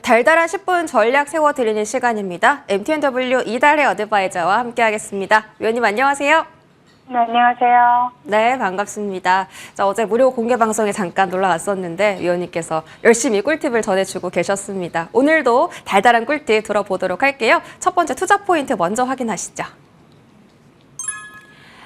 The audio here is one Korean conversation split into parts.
달달한 10분 전략 세워드리는 시간입니다. MTNW 이달의 어드바이저와 함께하겠습니다. 위원님 안녕하세요. 네, 안녕하세요. 네, 반갑습니다. 자, 어제 무료 공개 방송에 잠깐 놀러 왔었는데 위원님께서 열심히 꿀팁을 전해주고 계셨습니다. 오늘도 달달한 꿀팁 들어보도록 할게요. 첫 번째 투자 포인트 먼저 확인하시죠.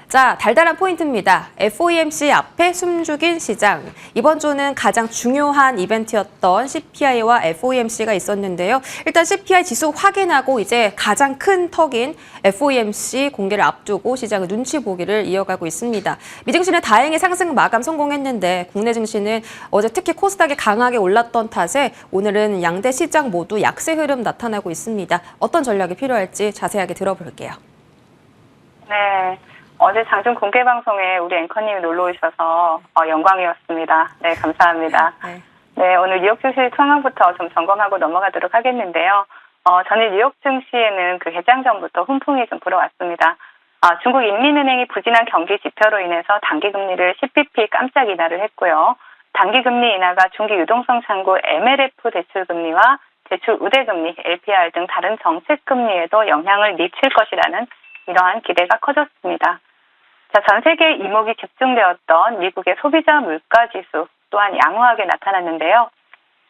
자, 달달한 포인트입니다. FOMC 앞에 숨죽인 시장. 이번 주는 가장 중요한 이벤트였던 CPI와 FOMC가 있었는데요. 일단 CPI 지수 확인하고 이제 가장 큰 턱인 FOMC 공개를 앞두고 시장은 눈치 보기를 이어가고 있습니다. 미증시는 다행히 상승 마감 성공했는데 국내 증시는 어제 특히 코스닥이 강하게 올랐던 탓에 오늘은 양대 시장 모두 약세 흐름 나타나고 있습니다. 어떤 전략이 필요할지 자세하게 들어볼게요. 네, 어제 장중 공개 방송에 우리 앵커님이 놀러 오셔서 영광이었습니다. 네, 감사합니다. 네, 오늘 뉴욕 증시 상황부터 좀 점검하고 넘어가도록 하겠는데요. 전일 뉴욕 증시에는 그 개장 전부터 훈풍이 좀 불어왔습니다. 중국 인민은행이 부진한 경기 지표로 인해서 단기금리를 10bp 깜짝 인하를 했고요. 단기금리 인하가 중기 유동성 창구 MLF 대출금리와 대출 우대금리, LPR 등 다른 정책금리에도 영향을 미칠 것이라는 이러한 기대가 커졌습니다. 자, 전 세계 이목이 집중되었던 미국의 소비자 물가지수 또한 양호하게 나타났는데요.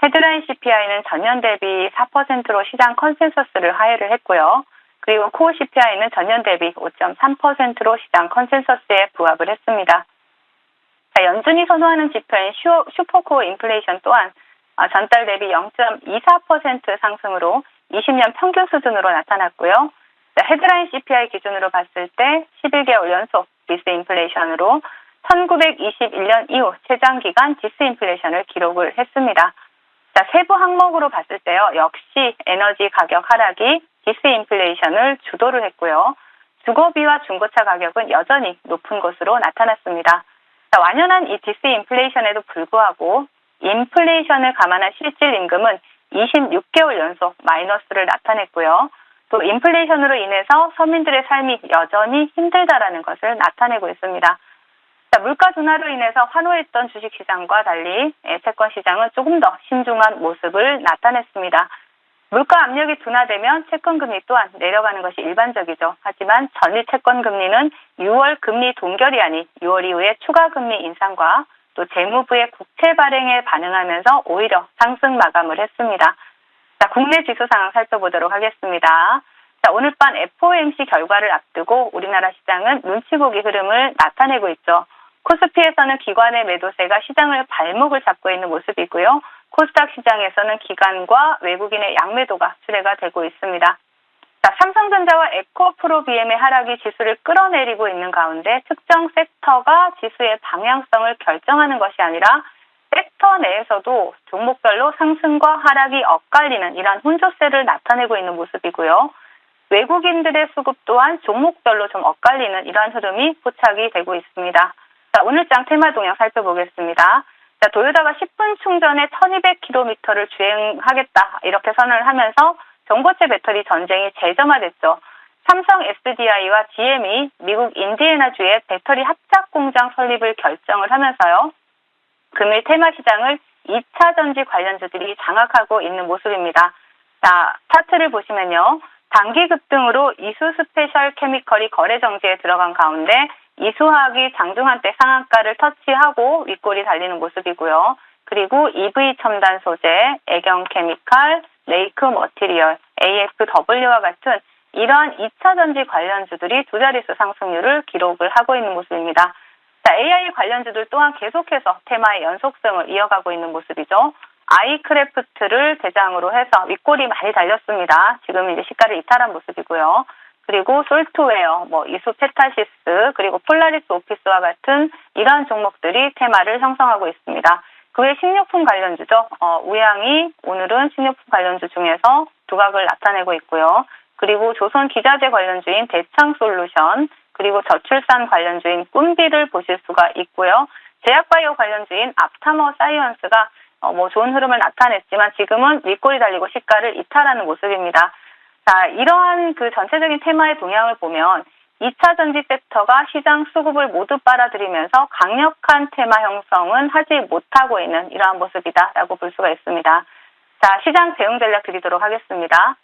헤드라인 CPI는 전년 대비 4%로 시장 컨센서스를 하회를 했고요. 그리고 코어 CPI는 전년 대비 5.3%로 시장 컨센서스에 부합을 했습니다. 자, 연준이 선호하는 지표인 슈퍼코어 인플레이션 또한 전달 대비 0.24% 상승으로 20년 평균 수준으로 나타났고요. 헤드라인 CPI 기준으로 봤을 때 11개월 연속 디스인플레이션으로 1921년 이후 최장기간 디스인플레이션을 기록을 했습니다. 자, 세부 항목으로 봤을 때요. 역시 에너지 가격 하락이 디스인플레이션을 주도를 했고요. 주거비와 중고차 가격은 여전히 높은 것으로 나타났습니다. 자, 완연한 이 디스인플레이션에도 불구하고 인플레이션을 감안한 실질 임금은 26개월 연속 마이너스를 나타냈고요. 또 인플레이션으로 인해서 서민들의 삶이 여전히 힘들다라는 것을 나타내고 있습니다. 자, 물가 둔화로 인해서 환호했던 주식시장과 달리 채권 시장은 조금 더 신중한 모습을 나타냈습니다. 물가 압력이 둔화되면 채권금리 또한 내려가는 것이 일반적이죠. 하지만 전일 채권금리는 6월 금리 동결이 아닌 6월 이후에 추가 금리 인상과 또 재무부의 국채 발행에 반응하면서 오히려 상승 마감을 했습니다. 자, 국내 지수 상황 살펴보도록 하겠습니다. 자, 오늘 밤 FOMC 결과를 앞두고 우리나라 시장은 눈치 보기 흐름을 나타내고 있죠. 코스피에서는 기관의 매도세가 시장을 발목을 잡고 있는 모습이고요. 코스닥 시장에서는 기관과 외국인의 양매도가 출회가 되고 있습니다. 자, 삼성전자와 에코프로비엠의 하락이 지수를 끌어내리고 있는 가운데 특정 섹터가 지수의 방향성을 결정하는 것이 아니라 섹터 내에서도 종목별로 상승과 하락이 엇갈리는 이러한 혼조세를 나타내고 있는 모습이고요. 외국인들의 수급 또한 종목별로 좀 엇갈리는 이러한 흐름이 포착이 되고 있습니다. 자, 오늘장 테마 동향 살펴보겠습니다. 자, 도요타가 10분 충전에 1200km를 주행하겠다 이렇게 선언을 하면서 전고체 배터리 전쟁이 재점화됐죠. 삼성 SDI와 GM이 미국 인디애나주의 배터리 합작 공장 설립을 결정을 하면서요. 금일 테마 시장을 2차 전지 관련주들이 장악하고 있는 모습입니다. 자, 차트를 보시면요. 단기 급등으로 이수 스페셜 케미컬이 거래 정지에 들어간 가운데 이수화학이 장중 한때 상한가를 터치하고 윗골이 달리는 모습이고요. 그리고 EV 첨단 소재, 애경 케미칼, 레이크 머티리얼, AFW와 같은 이러한 2차 전지 관련주들이 두 자릿수 상승률을 기록을 하고 있는 모습입니다. 자, AI 관련주들 또한 계속해서 테마의 연속성을 이어가고 있는 모습이죠. 아이크래프트를 대장으로 해서 윗골이 많이 달렸습니다. 지금 이제 시가를 이탈한 모습이고요. 그리고 솔트웨어, 이수 페타시스, 그리고 폴라리스 오피스와 같은 이러한 종목들이 테마를 형성하고 있습니다. 그 외 식료품 관련주죠. 우양이 오늘은 식료품 관련주 중에서 두각을 나타내고 있고요. 그리고 조선 기자재 관련주인 대창솔루션, 그리고 저출산 관련주인 꿈비를 보실 수가 있고요. 제약바이오 관련주인 앞타머 사이언스가 좋은 흐름을 나타냈지만 지금은 윗골이 달리고 시가를 이탈하는 모습입니다. 자, 이러한 그 전체적인 테마의 동향을 보면 2차 전지 섹터가 시장 수급을 모두 빨아들이면서 강력한 테마 형성은 하지 못하고 있는 이러한 모습이다라고 볼 수가 있습니다. 자, 시장 대응 전략 드리도록 하겠습니다.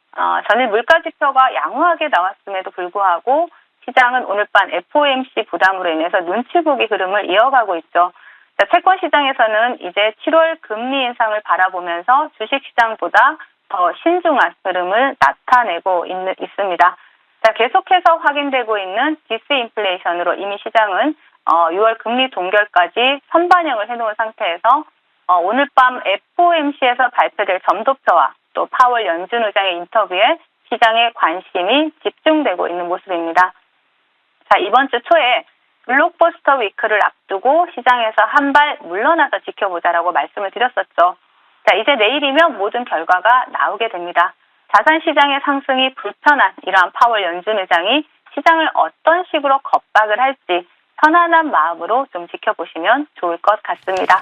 전일 물가 지표가 양호하게 나왔음에도 불구하고 시장은 오늘 밤 FOMC 부담으로 인해서 눈치 보기 흐름을 이어가고 있죠. 자, 채권 시장에서는 이제 7월 금리 인상을 바라보면서 주식 시장보다 더 신중한 흐름을 나타내고 있습니다. 자, 계속해서 확인되고 있는 디스인플레이션으로 이미 시장은 6월 금리 동결까지 선반영을 해놓은 상태에서 오늘 밤 FOMC에서 발표될 점도표와 또 파월 연준 의장의 인터뷰에 시장의 관심이 집중되고 있는 모습입니다. 자, 이번 주 초에 블록버스터 위크를 앞두고 시장에서 한 발 물러나서 지켜보자라고 말씀을 드렸었죠. 자, 이제 내일이면 모든 결과가 나오게 됩니다. 자산시장의 상승이 불편한 이러한 파월 연준 의장이 시장을 어떤 식으로 겁박을 할지 편안한 마음으로 좀 지켜보시면 좋을 것 같습니다.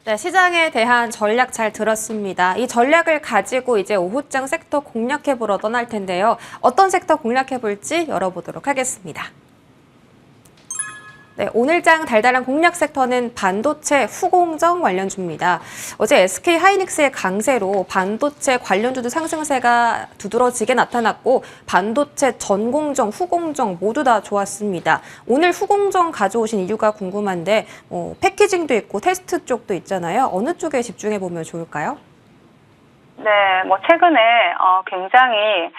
네, 시장에 대한 전략 잘 들었습니다. 이 전략을 가지고 이제 오후장 섹터 공략해보러 떠날 텐데요. 어떤 섹터 공략해볼지 열어보도록 하겠습니다. 네, 오늘장 달달한 공략 섹터는 반도체 후공정 관련주입니다. 어제 SK 하이닉스의 강세로 반도체 관련주도 상승세가 두드러지게 나타났고 반도체 전공정, 후공정 모두 다 좋았습니다. 오늘 후공정 가져오신 이유가 궁금한데 패키징도 있고 테스트 쪽도 있잖아요. 어느 쪽에 집중해보면 좋을까요? 네, 최근에 굉장히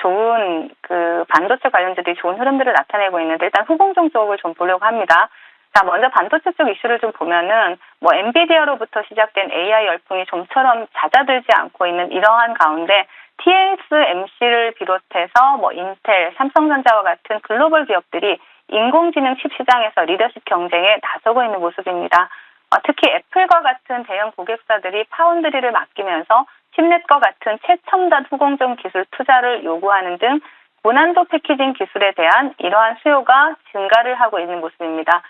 좋은 그 반도체 관련주들이 좋은 흐름들을 나타내고 있는데 일단 후공정 쪽을 좀 보려고 합니다. 자, 먼저 반도체 쪽 이슈를 좀 보면은 엔비디아로부터 시작된 AI 열풍이 좀처럼 잦아들지 않고 있는 이러한 가운데 TSMC를 비롯해서 인텔, 삼성전자와 같은 글로벌 기업들이 인공지능 칩 시장에서 리더십 경쟁에 나서고 있는 모습입니다. 특히 애플과 같은 대형 고객사들이 파운드리를 맡기면서 칩넷과 같은 최첨단 후공정 기술 투자를 요구하는 등 고난도 패키징 기술에 대한 이러한 수요가 증가를 하고 있는 모습입니다.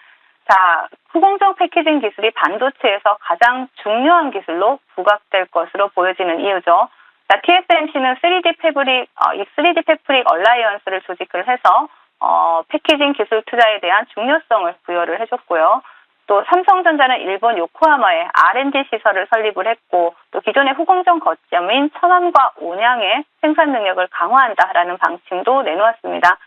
자, 후공정 패키징 기술이 반도체에서 가장 중요한 기술로 부각될 것으로 보여지는 이유죠. 자, TSMC는 3D 패브릭 얼라이언스를 조직을 해서 패키징 기술 투자에 대한 중요성을 부여를 해줬고요. 또 삼성전자는 일본 요코하마에 R&D 시설을 설립을 했고 또 기존의 후공정 거점인 천안과 온양의 생산 능력을 강화한다라는 방침도 내놓았습니다.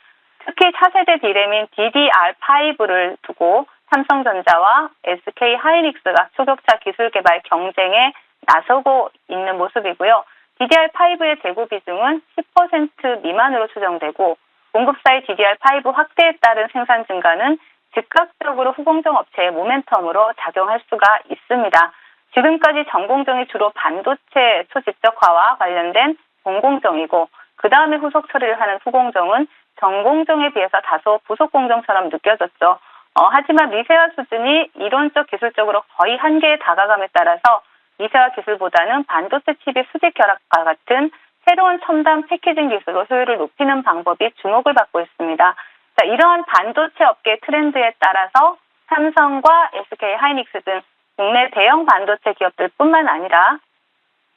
특히 차세대 D램인 DDR5를 두고 삼성전자와 SK 하이닉스가 초격차 기술 개발 경쟁에 나서고 있는 모습이고요. DDR5의 재고 비중은 10% 미만으로 추정되고 공급사의 DDR5 확대에 따른 생산 증가는 즉각적으로 후공정 업체의 모멘텀으로 작용할 수가 있습니다. 지금까지 전공정이 주로 반도체 초집적화와 관련된 본공정이고 그 다음에 후속 처리를 하는 후공정은 전공정에 비해서 다소 부속 공정처럼 느껴졌죠. 하지만 미세화 수준이 이론적 기술적으로 거의 한계에 다가감에 따라서 미세화 기술보다는 반도체 칩의 수직 결합과 같은 새로운 첨단 패키징 기술로 효율을 높이는 방법이 주목을 받고 있습니다. 자, 이러한 반도체 업계 트렌드에 따라서 삼성과 SK 하이닉스 등 국내 대형 반도체 기업들뿐만 아니라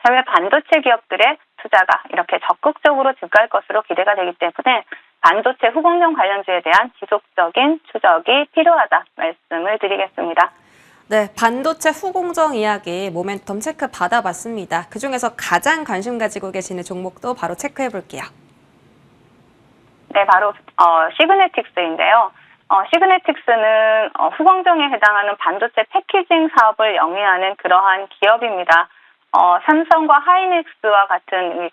해외 반도체 기업들의 투자가 이렇게 적극적으로 증가할 것으로 기대가 되기 때문에 반도체 후공정 관련주에 대한 지속적인 추적이 필요하다 말씀을 드리겠습니다. 네, 반도체 후공정 이야기 모멘텀 체크 받아봤습니다. 그중에서 가장 관심 가지고 계시는 종목도 바로 체크해 볼게요. 네, 바로 시그네틱스인데요. 시그네틱스는 후공정에 해당하는 반도체 패키징 사업을 영위하는 그러한 기업입니다. 삼성과 하이닉스와 같은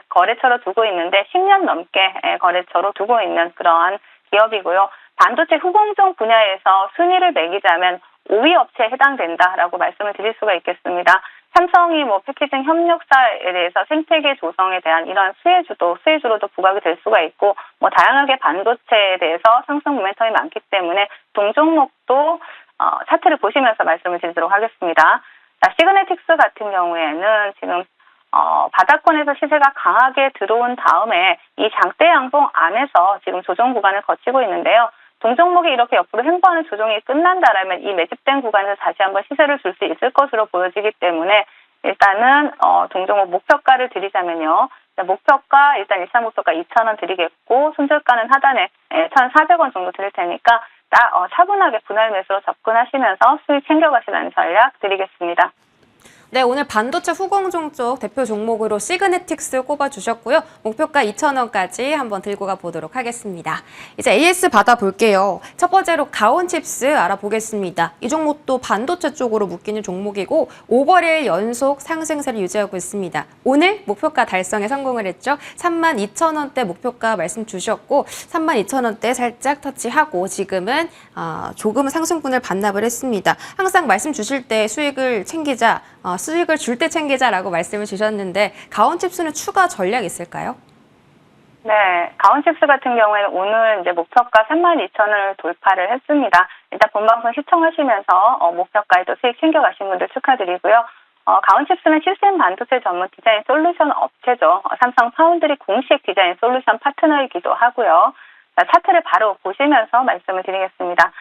거래처로 두고 있는데 10년 넘게 거래처로 두고 있는 그러한 기업이고요. 반도체 후공정 분야에서 순위를 매기자면 5위 업체에 해당된다라고 말씀을 드릴 수가 있겠습니다. 삼성이 패키징 협력사에 대해서 생태계 조성에 대한 이러한 수혜주로도 부각이 될 수가 있고, 다양하게 반도체에 대해서 상승 모멘텀이 많기 때문에 동종목도 차트를 보시면서 말씀을 드리도록 하겠습니다. 자, 시그네틱스 같은 경우에는 지금 바닥권에서 시세가 강하게 들어온 다음에 이 장대 양봉 안에서 지금 조정 구간을 거치고 있는데요. 동종목이 이렇게 옆으로 횡보하는 조정이 끝난다라면 이 매집된 구간에서 다시 한번 시세를 줄 수 있을 것으로 보여지기 때문에 일단은 동종목 목표가를 드리자면요. 목표가 일단 일산 목표가 2,000원 드리겠고 손절가는 하단에 1,400원 정도 드릴 테니까 차분하게 분할 매수로 접근하시면서 수익 챙겨가시라는 전략 드리겠습니다. 네, 오늘 반도체 후공정 쪽 대표 종목으로 시그네틱스 꼽아주셨고요. 목표가 2,000원까지 한번 들고 가보도록 하겠습니다. 이제 AS 받아볼게요. 첫 번째로 가온칩스 알아보겠습니다. 이 종목도 반도체 쪽으로 묶이는 종목이고 5거래일 연속 상승세를 유지하고 있습니다. 오늘 목표가 달성에 성공을 했죠. 32,000원대 목표가 말씀 주셨고 32,000원대 살짝 터치하고 지금은 조금은 상승분을 반납을 했습니다. 항상 말씀 주실 때 수익을 챙기자, 수익을 줄 때 챙기자라고 말씀을 주셨는데 가온칩스는 추가 전략 있을까요? 네, 가온칩스 같은 경우에는 오늘 이제 목표가 32,000원을 돌파를 했습니다. 일단 본방송 시청하시면서 목표가에 또 수익 챙겨가신 분들 축하드리고요. 가온칩스는 시스템 반도체 전문 디자인 솔루션 업체죠. 삼성 파운드리 공식 디자인 솔루션 파트너이기도 하고요. 자, 차트를 바로 보시면서 말씀을 드리겠습니다.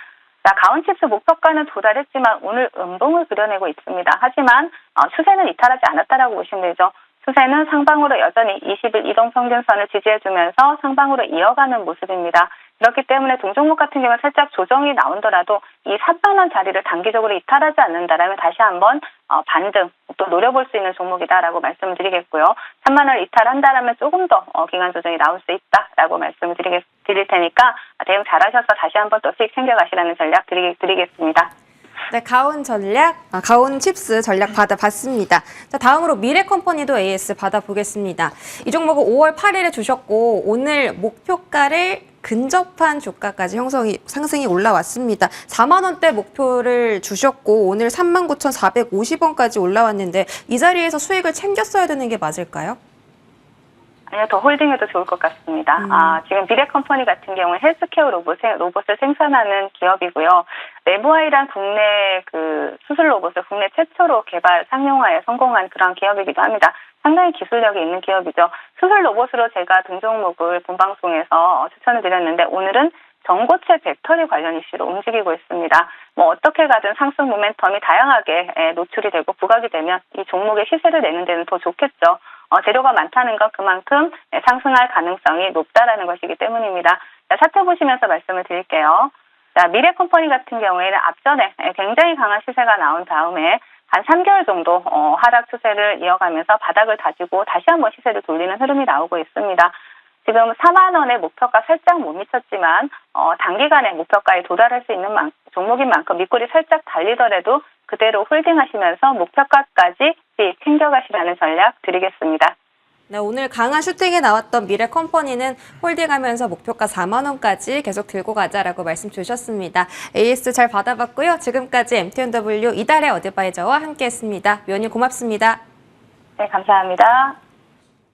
자, 가온칩스 목표가는 도달했지만 오늘 음봉을 그려내고 있습니다. 하지만 추세는 이탈하지 않았다라고 보시면 되죠. 추세는 상방으로 여전히 20일 이동평균선을 지지해주면서 상방으로 이어가는 모습입니다. 그렇기 때문에 동종목 같은 경우는 살짝 조정이 나온더라도 이 3만원 자리를 단기적으로 이탈하지 않는다라면 다시 한번 반등 또 노려볼 수 있는 종목이다라고 말씀을 드리겠고요. 3만원을 이탈한다라면 조금 더 기간 조정이 나올 수 있다라고 말씀을 드릴 테니까 대응 잘하셔서 다시 한번 또 수익 챙겨가시라는 전략 드리겠습니다. 네, 가온칩스 전략 받아봤습니다. 자, 다음으로 미래컴퍼니도 AS 받아보겠습니다. 이 종목은 5월 8일에 주셨고 오늘 목표가를 근접한 주가까지 상승이 올라왔습니다. 4만 원대 목표를 주셨고 오늘 39,450원까지 올라왔는데 이 자리에서 수익을 챙겼어야 되는 게 맞을까요? 아니요, 더 홀딩해도 좋을 것 같습니다. 지금 미래컴퍼니 같은 경우는 헬스케어 로봇을 생산하는 기업이고요. 내부아이란 국내 수술 로봇을 국내 최초로 개발 상용화에 성공한 그런 기업이기도 합니다. 상당히 기술력이 있는 기업이죠. 수술 로봇으로 제가 등종목을 본방송에서 추천을 드렸는데 오늘은 전고체 배터리 관련 이슈로 움직이고 있습니다. 어떻게 가든 상승 모멘텀이 다양하게 노출이 되고 부각이 되면 이 종목의 시세를 내는 데는 더 좋겠죠. 재료가 많다는 건 그만큼 상승할 가능성이 높다라는 것이기 때문입니다. 자, 차트 보시면서 말씀을 드릴게요. 자, 미래컴퍼니 같은 경우에는 앞전에 굉장히 강한 시세가 나온 다음에 한 3개월 정도 하락 추세를 이어가면서 바닥을 다지고 다시 한번 시세를 돌리는 흐름이 나오고 있습니다. 지금 4만 원의 목표가 살짝 못 미쳤지만 단기간에 목표가에 도달할 수 있는 종목인 만큼 밑골이 살짝 달리더라도 그대로 홀딩하시면서 목표가까지 챙겨가시라는 전략 드리겠습니다. 네, 오늘 강한 슈팅에 나왔던 미래컴퍼니는 홀딩하면서 목표가 4만 원까지 계속 들고 가자라고 말씀 주셨습니다. AS 잘 받아봤고요. 지금까지 MTNW 이달의 어드바이저와 함께했습니다. 위원님 고맙습니다. 네, 감사합니다.